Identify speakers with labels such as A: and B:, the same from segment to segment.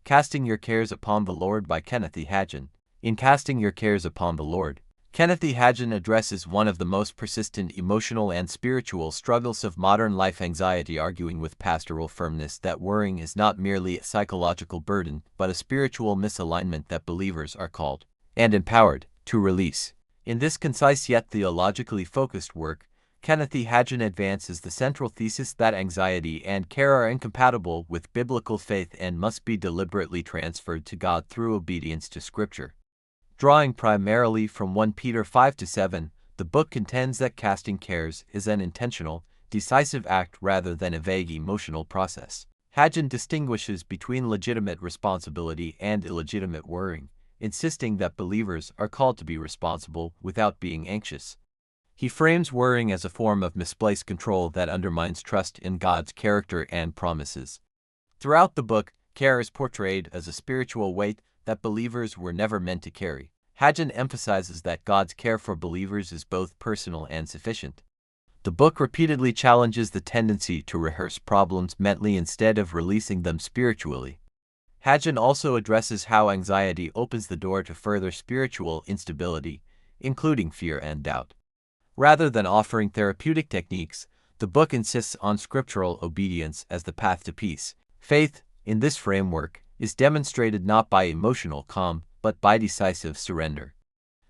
A: Casting Your Cares Upon the Lord by Kenneth E. Hagin. In Casting Your Cares Upon the Lord, Kenneth E. Hagin addresses one of the most persistent emotional and spiritual struggles of modern life: anxiety, arguing with pastoral firmness that worrying is not merely a psychological burden but a spiritual misalignment that believers are called and empowered to release. In this concise yet theologically focused work, Kenneth E. Hagin advances the central thesis that anxiety and care are incompatible with biblical faith and must be deliberately transferred to God through obedience to Scripture. Drawing primarily from 1 Peter 5-7, the book contends that casting cares is an intentional, decisive act rather than a vague emotional process. Hagin distinguishes between legitimate responsibility and illegitimate worrying, insisting that believers are called to be responsible without being anxious. He frames worrying as a form of misplaced control that undermines trust in God's character and promises. Throughout the book, care is portrayed as a spiritual weight that believers were never meant to carry. Hagin emphasizes that God's care for believers is both personal and sufficient. The book repeatedly challenges the tendency to rehearse problems mentally instead of releasing them spiritually. Hagin also addresses how anxiety opens the door to further spiritual instability, including fear and doubt. Rather than offering therapeutic techniques, the book insists on scriptural obedience as the path to peace. Faith, in this framework, is demonstrated not by emotional calm, but by decisive surrender.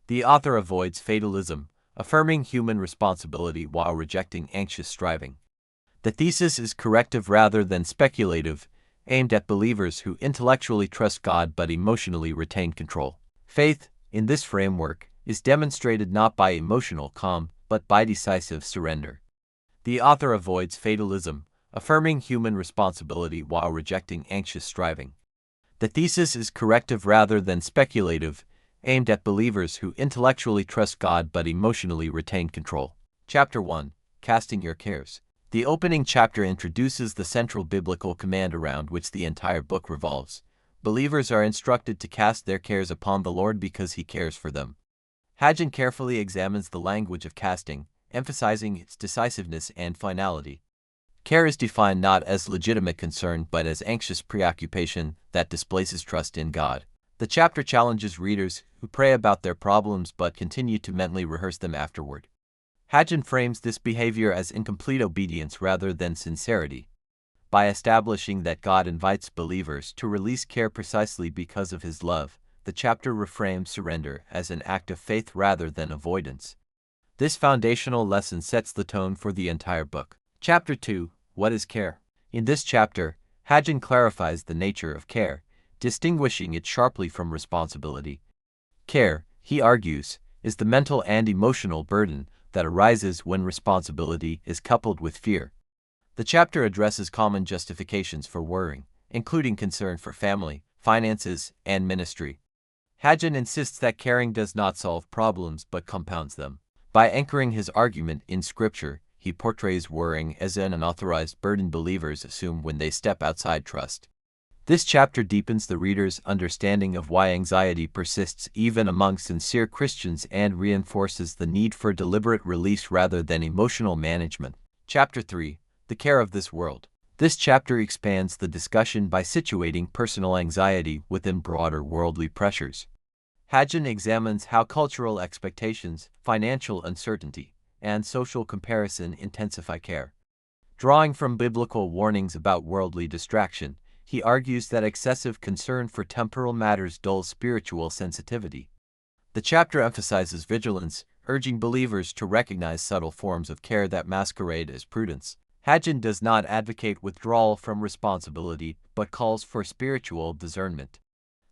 A: The author avoids fatalism, affirming human responsibility while rejecting anxious striving. The thesis is corrective rather than speculative, aimed at believers who intellectually trust God but emotionally retain control. Faith, in this framework, is demonstrated not by emotional calm, but by decisive surrender. The author avoids fatalism, affirming human responsibility while rejecting anxious striving. The thesis is corrective rather than speculative, aimed at believers who intellectually trust God but emotionally retain control. Chapter 1: Casting Your Cares. The opening chapter introduces the central biblical command around which the entire book revolves. Believers are instructed to cast their cares upon the Lord because He cares for them. Hagin carefully examines the language of casting, emphasizing its decisiveness and finality. Care is defined not as legitimate concern but as anxious preoccupation that displaces trust in God. The chapter challenges readers who pray about their problems but continue to mentally rehearse them afterward. Hagin frames this behavior as incomplete obedience rather than sincerity. By establishing that God invites believers to release care precisely because of His love, the chapter reframes surrender as an act of faith rather than avoidance. This foundational lesson sets the tone for the entire book. Chapter 2: What is Care? In this chapter, Hagin clarifies the nature of care, distinguishing it sharply from responsibility. Care, he argues, is the mental and emotional burden that arises when responsibility is coupled with fear. The chapter addresses common justifications for worrying, including concern for family, finances, and ministry. Hagin insists that caring does not solve problems but compounds them. By anchoring his argument in Scripture, he portrays worrying as an unauthorized burden believers assume when they step outside trust. This chapter deepens the reader's understanding of why anxiety persists even among sincere Christians and reinforces the need for deliberate release rather than emotional management. Chapter 3: The Care of This World. This chapter expands the discussion by situating personal anxiety within broader worldly pressures. Hagin examines how cultural expectations, financial uncertainty, and social comparison intensify care. Drawing from biblical warnings about worldly distraction, he argues that excessive concern for temporal matters dulls spiritual sensitivity. The chapter emphasizes vigilance, urging believers to recognize subtle forms of care that masquerade as prudence. Hagin does not advocate withdrawal from responsibility, but calls for spiritual discernment.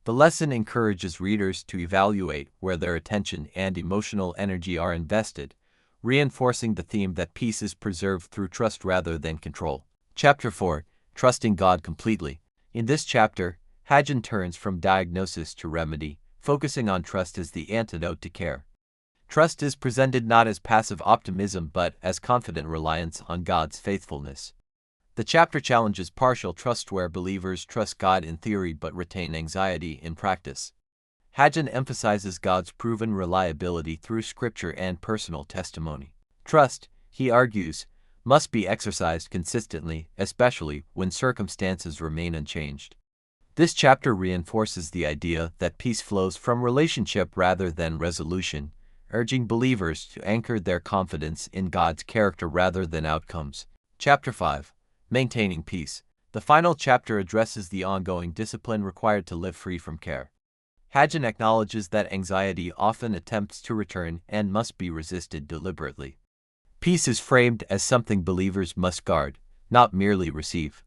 A: The lesson encourages readers to evaluate where their attention and emotional energy are invested, reinforcing the theme that peace is preserved through trust rather than control. Chapter 4: Trusting God Completely. In this chapter, Hagin turns from diagnosis to remedy, focusing on trust as the antidote to care. Trust is presented not as passive optimism but as confident reliance on God's faithfulness. The chapter challenges partial trust where believers trust God in theory but retain anxiety in practice. Hagin emphasizes God's proven reliability through Scripture and personal testimony. Trust, he argues, must be exercised consistently, especially when circumstances remain unchanged. This chapter reinforces the idea that peace flows from relationship rather than resolution, urging believers to anchor their confidence in God's character rather than outcomes. Chapter 5. Maintaining Peace. The final chapter addresses the ongoing discipline required to live free from care. Hagin acknowledges that anxiety often attempts to return and must be resisted deliberately. Peace is framed as something believers must guard, not merely receive.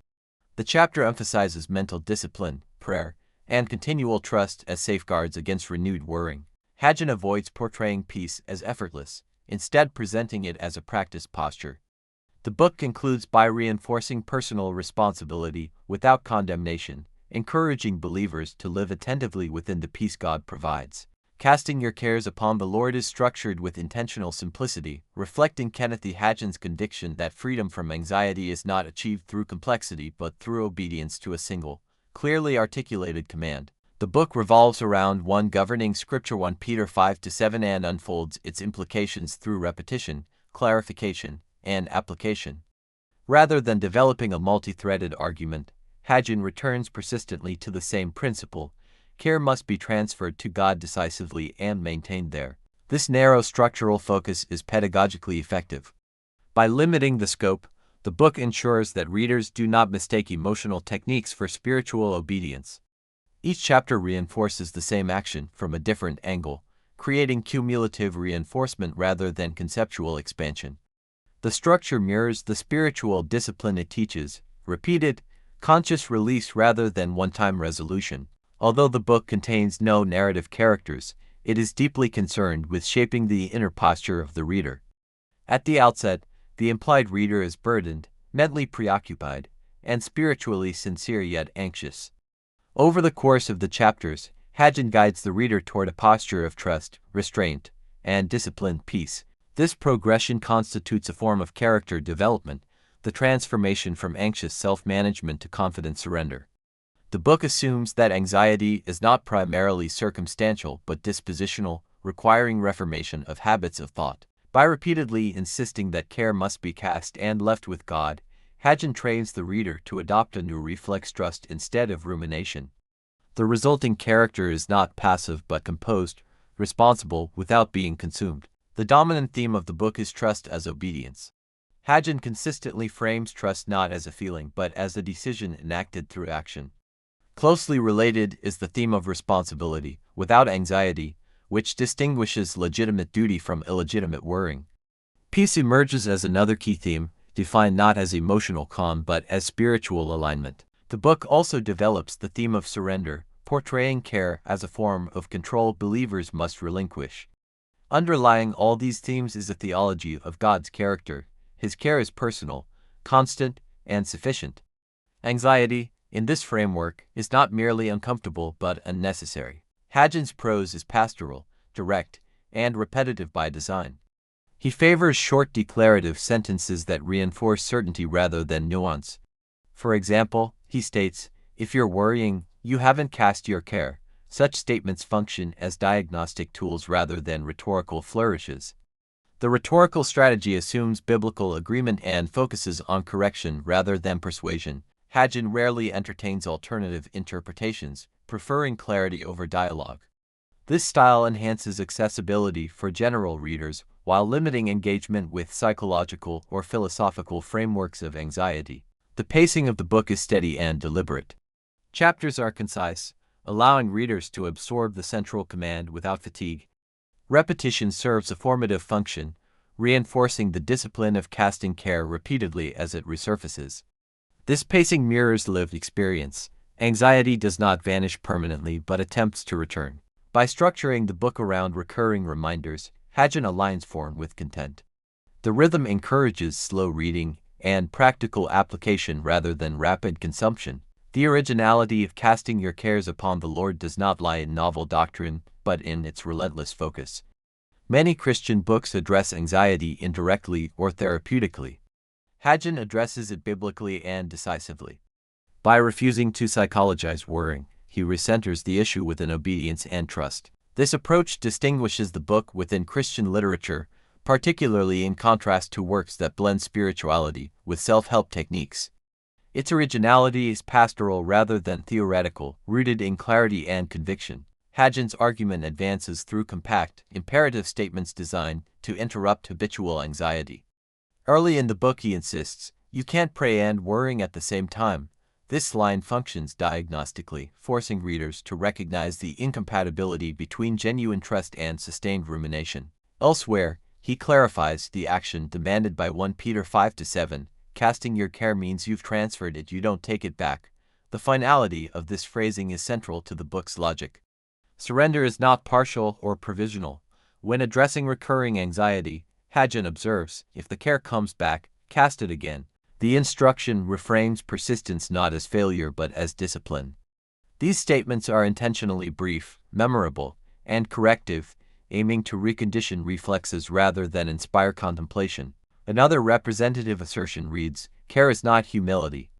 A: The chapter emphasizes mental discipline, prayer, and continual trust as safeguards against renewed worrying. Hagin avoids portraying peace as effortless, instead presenting it as a practiced posture. The book concludes by reinforcing personal responsibility without condemnation, encouraging believers to live attentively within the peace God provides. Casting your cares upon the Lord is structured with intentional simplicity, reflecting Kenneth E. Hagin's conviction that freedom from anxiety is not achieved through complexity but through obedience to a single, clearly articulated command. The book revolves around one governing scripture, 1 Peter 5-7, and unfolds its implications through repetition, clarification, and application. Rather than developing a multi-threaded argument, Hagin returns persistently to the same principle: care must be transferred to God decisively and maintained there. This narrow structural focus is pedagogically effective. By limiting the scope, the book ensures that readers do not mistake emotional techniques for spiritual obedience. Each chapter reinforces the same action from a different angle, creating cumulative reinforcement rather than conceptual expansion. The structure mirrors the spiritual discipline it teaches: repeated, conscious release rather than one-time resolution. Although the book contains no narrative characters, it is deeply concerned with shaping the inner posture of the reader. At the outset, the implied reader is burdened, mentally preoccupied, and spiritually sincere yet anxious. Over the course of the chapters, Hagin guides the reader toward a posture of trust, restraint, and disciplined peace. This progression constitutes a form of character development, the transformation from anxious self-management to confident surrender. The book assumes that anxiety is not primarily circumstantial but dispositional, requiring reformation of habits of thought. By repeatedly insisting that care must be cast and left with God, Hagin trains the reader to adopt a new reflex trust instead of rumination. The resulting character is not passive but composed, responsible without being consumed. The dominant theme of the book is trust as obedience. Hagin consistently frames trust not as a feeling but as a decision enacted through action. Closely related is the theme of responsibility, without anxiety, which distinguishes legitimate duty from illegitimate worrying. Peace emerges as another key theme, defined not as emotional calm but as spiritual alignment. The book also develops the theme of surrender, portraying care as a form of control believers must relinquish. Underlying all these themes is a theology of God's character. His care is personal, constant, and sufficient. Anxiety, in this framework, is not merely uncomfortable but unnecessary. Hagin's prose is pastoral, direct, and repetitive by design. He favors short declarative sentences that reinforce certainty rather than nuance. For example, he states, "If you're worrying, you haven't cast your care." Such statements function as diagnostic tools rather than rhetorical flourishes. The rhetorical strategy assumes biblical agreement and focuses on correction rather than persuasion. Hagin rarely entertains alternative interpretations, preferring clarity over dialogue. This style enhances accessibility for general readers while limiting engagement with psychological or philosophical frameworks of anxiety. The pacing of the book is steady and deliberate. Chapters are concise, allowing readers to absorb the central command without fatigue. Repetition serves a formative function, reinforcing the discipline of casting care repeatedly as it resurfaces. This pacing mirrors lived experience. Anxiety does not vanish permanently but attempts to return. By structuring the book around recurring reminders, Hagin aligns form with content. The rhythm encourages slow reading and practical application rather than rapid consumption. The originality of casting your cares upon the Lord does not lie in novel doctrine, but in its relentless focus. Many Christian books address anxiety indirectly or therapeutically. Hagin addresses it biblically and decisively. By refusing to psychologize worrying, he recenters the issue within obedience and trust. This approach distinguishes the book within Christian literature, particularly in contrast to works that blend spirituality with self-help techniques. Its originality is pastoral rather than theoretical, rooted in clarity and conviction. Hagin's argument advances through compact, imperative statements designed to interrupt habitual anxiety. Early in the book he insists, "You can't pray and worrying at the same time." This line functions diagnostically, forcing readers to recognize the incompatibility between genuine trust and sustained rumination. Elsewhere, he clarifies the action demanded by 1 Peter 5-7, "Casting your care means you've transferred it, you don't take it back." The finality of this phrasing is central to the book's logic. Surrender is not partial or provisional. When addressing recurring anxiety, Hagin observes, if the care comes back, cast it again. The instruction reframes persistence not as failure but as discipline. These statements are intentionally brief, memorable, and corrective, aiming to recondition reflexes rather than inspire contemplation. Another representative assertion reads, "Care is not humility.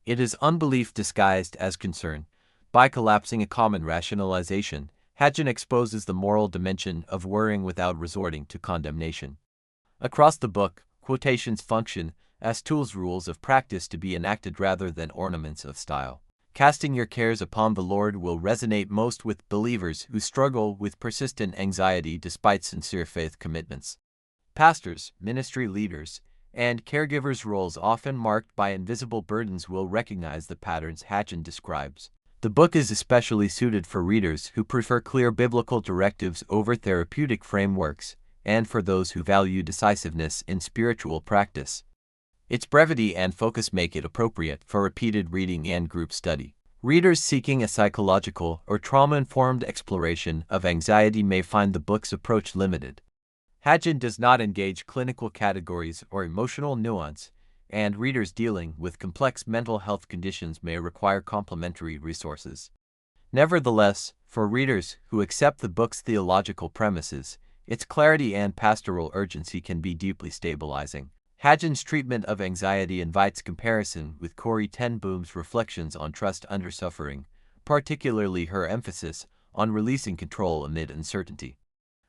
A: It is unbelief disguised as concern." By collapsing a common rationalization, Hagin exposes the moral dimension of worrying without resorting to condemnation. Across the book, quotations function as tools, rules of practice to be enacted rather than ornaments of style. Casting your cares upon the Lord will resonate most with believers who struggle with persistent anxiety despite sincere faith commitments. Pastors, ministry leaders, and caregivers' roles often marked by invisible burdens will recognize the patterns Hagin describes. The book is especially suited for readers who prefer clear biblical directives over therapeutic frameworks, and for those who value decisiveness in spiritual practice. Its brevity and focus make it appropriate for repeated reading and group study. Readers seeking a psychological or trauma-informed exploration of anxiety may find the book's approach limited. Hagin does not engage clinical categories or emotional nuance, and readers dealing with complex mental health conditions may require complementary resources. Nevertheless, for readers who accept the book's theological premises, its clarity and pastoral urgency can be deeply stabilizing. Hagin's treatment of anxiety invites comparison with Corrie ten Boom's reflections on trust under suffering, particularly her emphasis on releasing control amid uncertainty.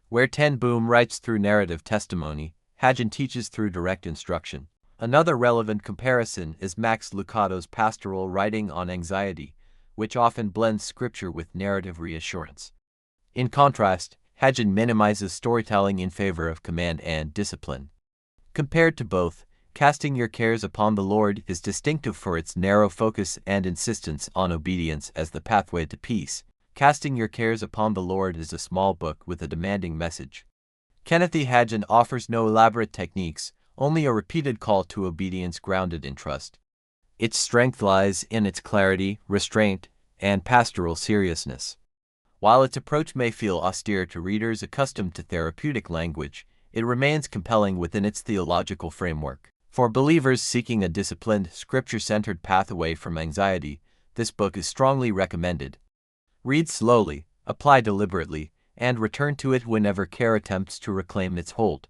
A: Where ten Boom writes through narrative testimony, Hagin teaches through direct instruction. Another relevant comparison is Max Lucado's pastoral writing on anxiety, which often blends scripture with narrative reassurance. In contrast, Hagin minimizes storytelling in favor of command and discipline. Compared to both, Casting Your Cares Upon the Lord is distinctive for its narrow focus and insistence on obedience as the pathway to peace. Casting Your Cares Upon the Lord is a small book with a demanding message. Kenneth E. Hagin offers no elaborate techniques, only a repeated call to obedience grounded in trust. Its strength lies in its clarity, restraint, and pastoral seriousness. While its approach may feel austere to readers accustomed to therapeutic language, it remains compelling within its theological framework. For believers seeking a disciplined, scripture-centered path away from anxiety, this book is strongly recommended. Read slowly, apply deliberately, and return to it whenever care attempts to reclaim its hold.